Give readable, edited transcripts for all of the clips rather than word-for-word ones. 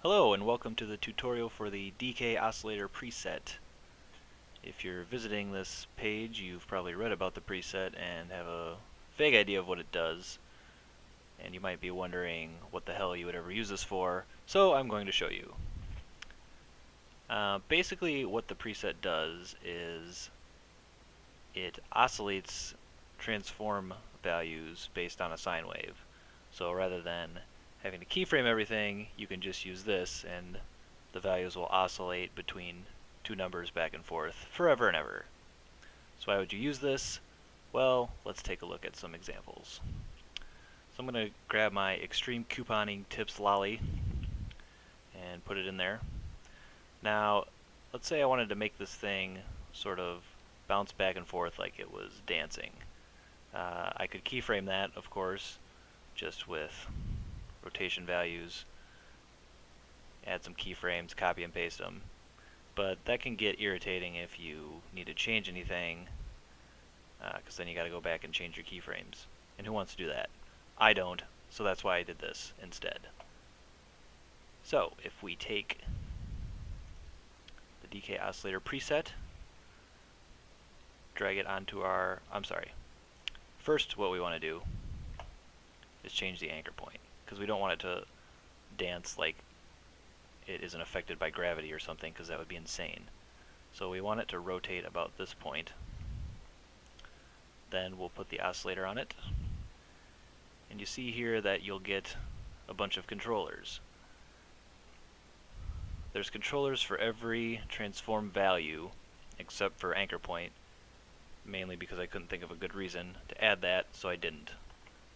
Hello and welcome to the tutorial for the DkOscillator preset. If you're visiting this page, you've probably read about the preset and have a vague idea of what it does. And you might be wondering what the hell you would ever use this for, so I'm going to show you. Basically what the preset does is it oscillates transform values based on a sine wave. So rather than having to keyframe everything, you can just use this and the values will oscillate between two numbers back and forth forever and ever. So why would you use this? Well, let's take a look at some examples. So I'm going to grab my Extreme Couponing Tips Lolly and put it in there. Now, let's say I wanted to make this thing sort of bounce back and forth like it was dancing. I could keyframe that, of course, just with rotation values, add some keyframes, copy and paste them. But that can get irritating if you need to change anything, because then you got to go back and change your keyframes. And who wants to do that? I don't, so that's why I did this instead. So if we take the DkOscillator preset, drag it onto our, first what we want to do is change the anchor point, because we don't want it to dance like it isn't affected by gravity or something, because that would be insane. So we want it to rotate about this point. Then we'll put the oscillator on it, and you see here that you'll get a bunch of controllers. There's controllers for every transform value except for anchor point, mainly because I couldn't think of a good reason to add that, so I didn't.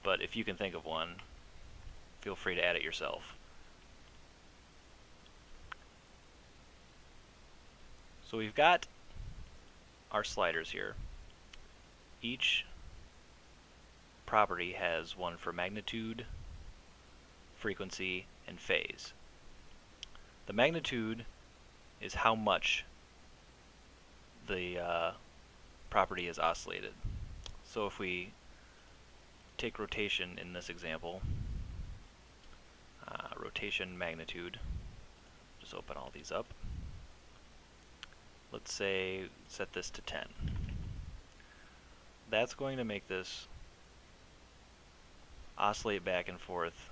But if you can think of one, feel free to add it yourself. So we've got our sliders here. Each property has one for magnitude, frequency, and phase. The magnitude is how much the property is oscillated. So if we take rotation in this example, rotation magnitude, just open all these up. Let's say set this to 10. That's going to make this oscillate back and forth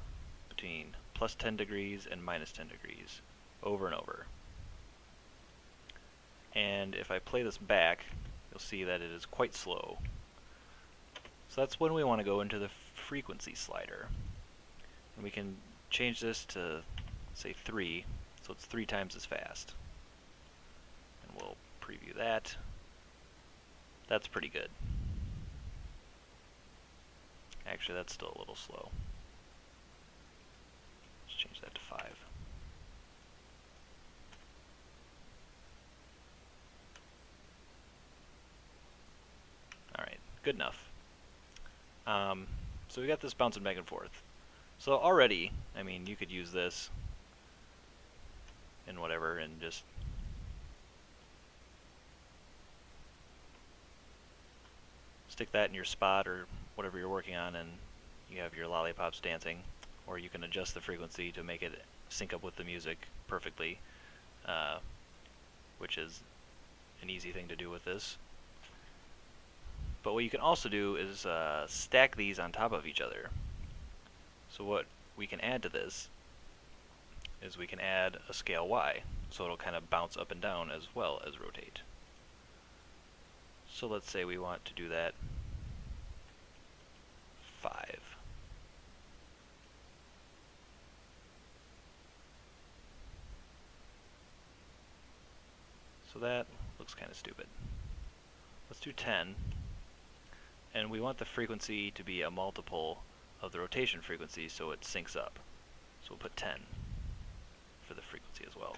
between plus 10 degrees and minus 10 degrees over and over. And if I play this back, you'll see that it is quite slow. So that's when we want to go into the frequency slider. And we can change this to, say, 3, so it's 3 times as fast. And we'll preview that. That's pretty good. Actually, that's still a little slow. Let's change that to 5. Alright, good enough. So we got this bouncing back and forth. So already, I mean, you could use this and whatever and just stick that in your spot or whatever you're working on and you have your lollipops dancing, or you can adjust the frequency to make it sync up with the music perfectly, which is an easy thing to do with this. But what you can also do is stack these on top of each other. So what we can add to this is we can add a scale Y, so it'll kind of bounce up and down as well as rotate. So let's say we want to do that 5. So that looks kind of stupid. Let's do 10. And we want the frequency to be a multiple of the rotation frequency so it syncs up. So we'll put 10 for the frequency as well.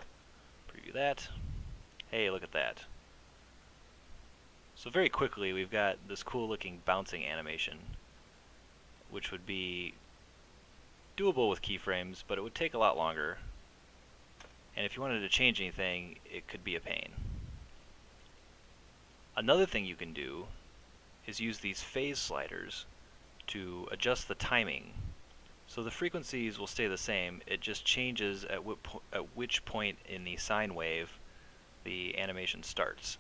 Preview that. Hey, look at that. So very quickly we've got this cool looking bouncing animation, which would be doable with keyframes, but it would take a lot longer. And if you wanted to change anything, it could be a pain. Another thing you can do is use these phase sliders to adjust the timing So the frequencies will stay the same, it just changes at which point in the sine wave the animation starts.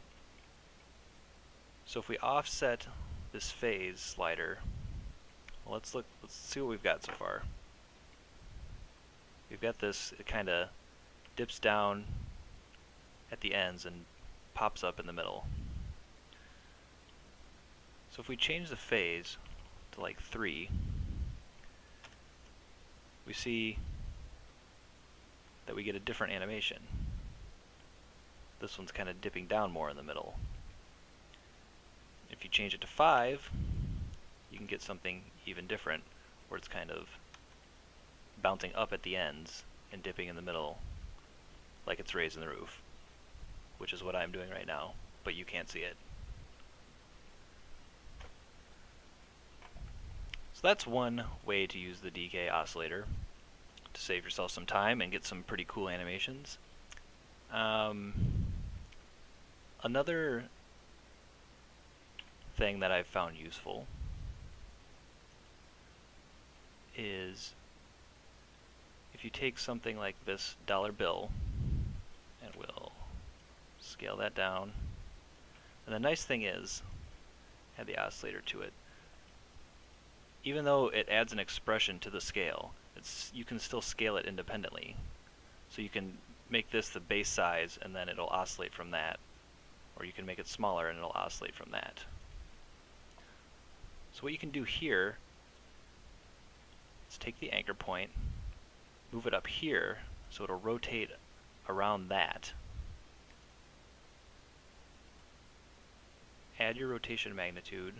So if we offset this phase slider, well, let's see what we've got so far. We've got this, it kind of dips down at the ends and pops up in the middle. So if we change the phase to like 3, we see that we get a different animation. This one's kind of dipping down more in the middle. If you change it to 5, you can get something even different, where it's kind of bouncing up at the ends and dipping in the middle, like it's raising the roof, which is what I'm doing right now, but you can't see it. So that's one way to use the DK oscillator to save yourself some time and get some pretty cool animations. Another thing that I've found useful is if you take something like this dollar bill, and we'll scale that down, and the nice thing is, add the oscillator to it, even though it adds an expression to the scale, you can still scale it independently. So you can make this the base size and then it'll oscillate from that, or you can make it smaller and it'll oscillate from that. So what you can do here is take the anchor point, move it up here so it'll rotate around that. Add your rotation magnitude,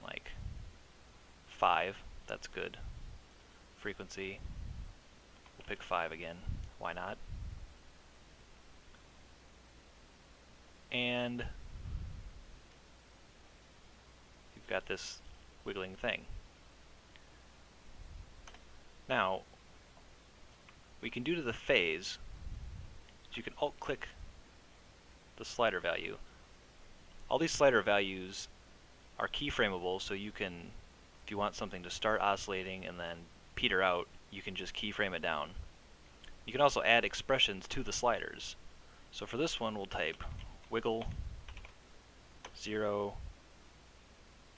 like 5, that's good. Frequency, we'll pick 5 again, why not? And you've got this wiggling thing. Now, what you can do to the phase is you can alt-click the slider value. All these slider values are keyframeable, so you can, if you want something to start oscillating and then peter out, you can just keyframe it down. You can also add expressions to the sliders. So for this one, we'll type wiggle 0,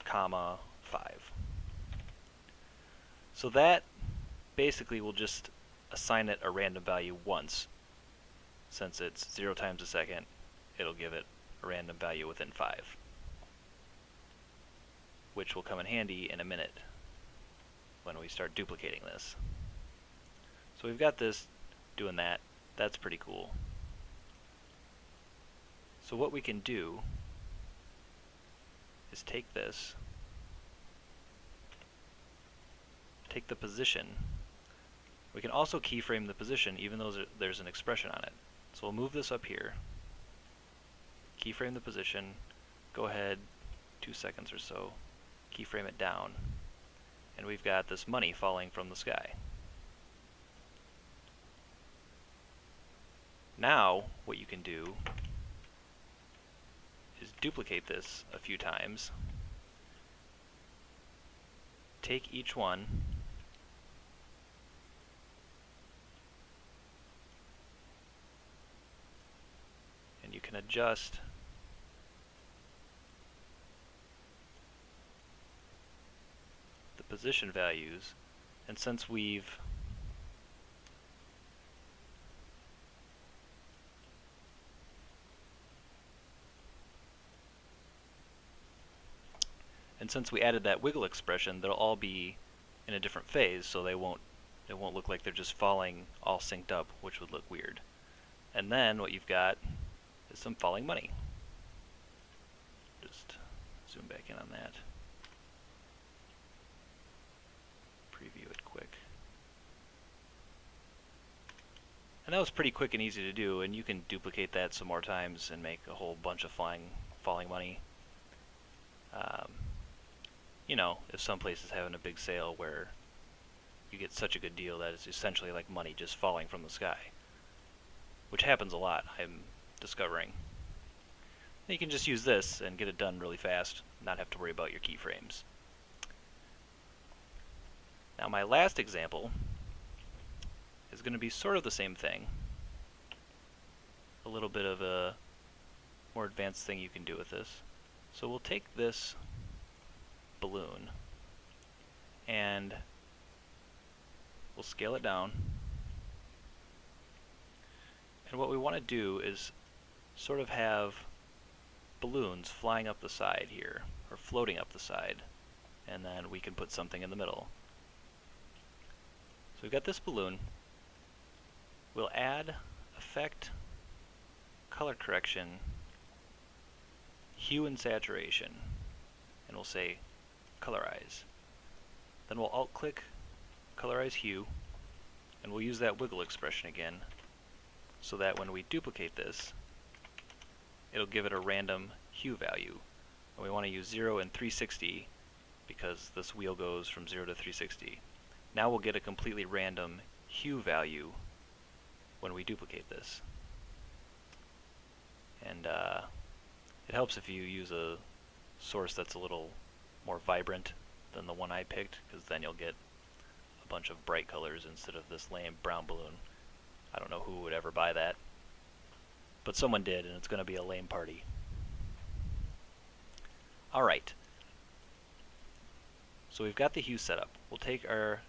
5. So that basically will just assign it a random value once. Since it's 0 times a second, it'll give it a random value within 5, which will come in handy in a minute when we start duplicating this. So we've got this doing that. That's pretty cool. So what we can do is take this, take the position. We can also keyframe the position even though there's an expression on it. So we'll move this up here, keyframe the position, go ahead 2 seconds or so, keyframe it down, and we've got this money falling from the sky. Now what you can do is duplicate this a few times, take each one, and you can adjust the position values, and since we added that wiggle expression, they'll all be in a different phase, so it won't look like they're just falling all synced up, which would look weird. And then what you've got is some falling money. Just zoom back in on that. Preview it quick. And that was pretty quick and easy to do, and you can duplicate that some more times and make a whole bunch of falling money. You know, if some place is having a big sale where you get such a good deal that it's essentially like money just falling from the sky, which happens a lot, I'm discovering. And you can just use this and get it done really fast, not have to worry about your keyframes. Now my last example is going to be sort of the same thing. A little bit of a more advanced thing you can do with this. So we'll take this balloon and we'll scale it down. And what we want to do is sort of have balloons flying up the side here, or floating up the side, and then we can put something in the middle. So we've got this balloon. We'll add effect, color correction, hue and saturation, and we'll say colorize. Then we'll alt-click colorize hue, and we'll use that wiggle expression again, so that when we duplicate this, it'll give it a random hue value. And we want to use 0 and 360 because this wheel goes from 0 to 360. Now we'll get a completely random hue value when we duplicate this. And it helps if you use a source that's a little more vibrant than the one I picked, because then you'll get a bunch of bright colors instead of this lame brown balloon. I don't know who would ever buy that, but someone did, and it's going to be a lame party. Alright, so we've got the hue set up. We'll take our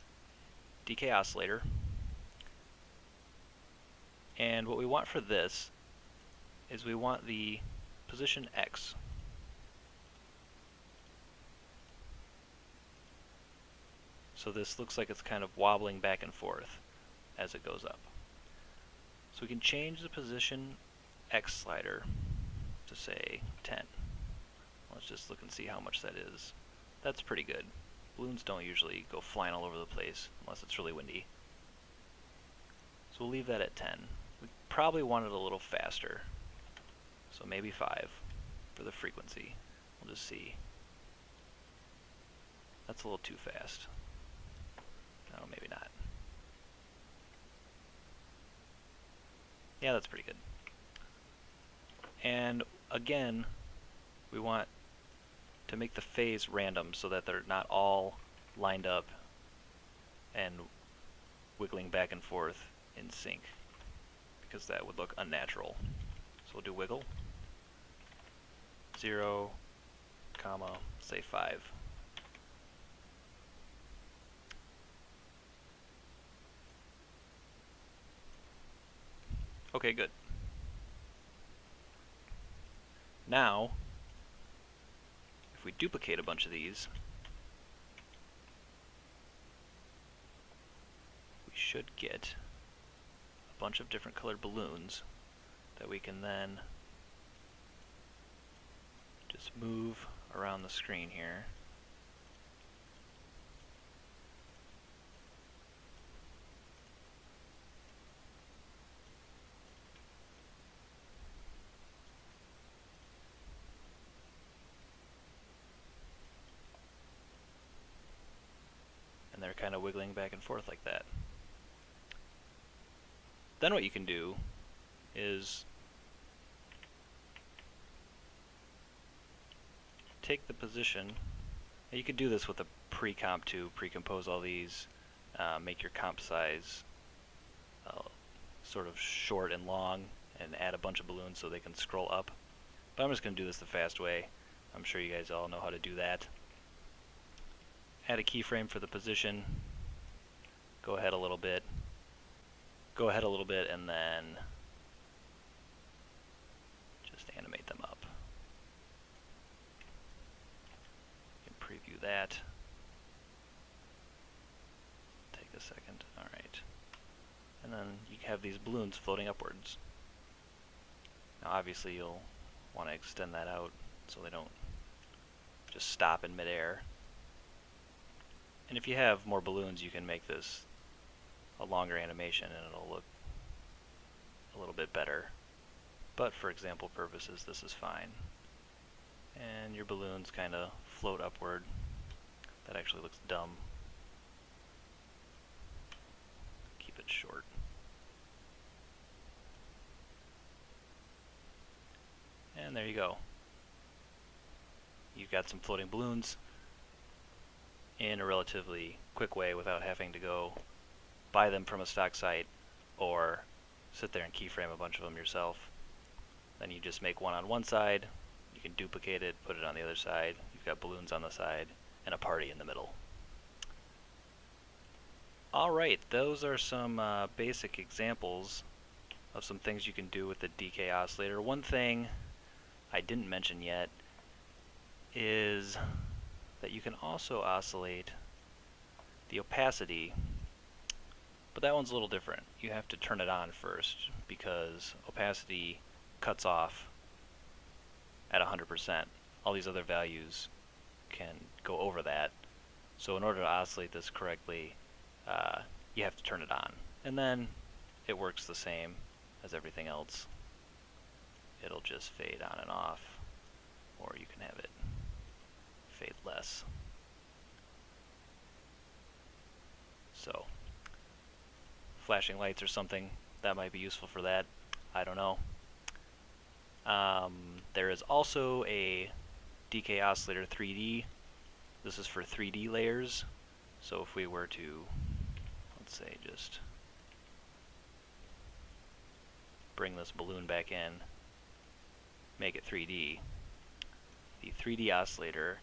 DkOscillator, and what we want for this is we want the position X. So this looks like it's kind of wobbling back and forth as it goes up. So we can change the position X slider to say 10. Let's just look and see how much that is. That's pretty good. Balloons don't usually go flying all over the place unless it's really windy. So we'll leave that at 10. We probably want it a little faster, so maybe 5 for the frequency. We'll just see. That's a little too fast. No, maybe not. Yeah, that's pretty good. And again, we want to make the phase random so that they're not all lined up and wiggling back and forth in sync, because that would look unnatural. So we'll do wiggle, 0, comma, say 5. Okay, good. Now, if we duplicate a bunch of these, we should get a bunch of different colored balloons that we can then just move around the screen here. And they're kind of wiggling back and forth like that. Then what you can do is take the position, and you could do this with a pre-comp too, pre-compose all these, make your comp size sort of short and long, and add a bunch of balloons so they can scroll up. But I'm just going to do this the fast way. I'm sure you guys all know how to do that. Add a keyframe for the position, go ahead a little bit, and then just animate them up. You can preview that. Take a second. Alright. And then you have these balloons floating upwards. Now obviously you'll want to extend that out so they don't just stop in midair. And if you have more balloons, you can make this a longer animation and it'll look a little bit better. But for example purposes, this is fine. And your balloons kind of float upward. That actually looks dumb. Keep it short. And there you go. You've got some floating balloons. in a relatively quick way without having to go buy them from a stock site or sit there and keyframe a bunch of them yourself. Then you just make one on one side, you can duplicate it, put it on the other side, you've got balloons on the side, and a party in the middle. Alright, those are some basic examples of some things you can do with the DkOscillator. One thing I didn't mention yet is that you can also oscillate the opacity, but that one's a little different. You have to turn it on first because opacity cuts off at 100%. All these other values can go over that. So in order to oscillate this correctly, you have to turn it on. And then it works the same as everything else. It'll just fade on and off, or you can have it fade less. So flashing lights or something, that might be useful for that. I don't know. There is also a DkOscillator3D. This is for 3D layers. So if we were to, let's say, just bring this balloon back in, make it 3D, the 3D oscillator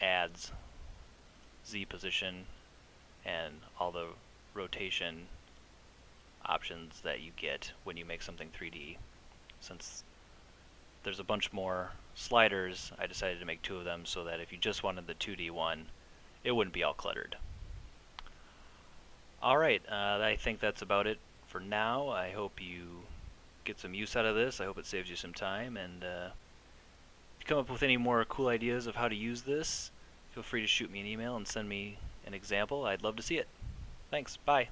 adds Z position and all the rotation options that you get when you make something 3D. Since there's a bunch more sliders, I decided to make 2 of them so that if you just wanted the 2D one, it wouldn't be all cluttered. Alright, I think that's about it for now. I hope you get some use out of this. I hope it saves you some time, and if you come up with any more cool ideas of how to use this, feel free to shoot me an email and send me an example. I'd love to see it. Thanks, bye.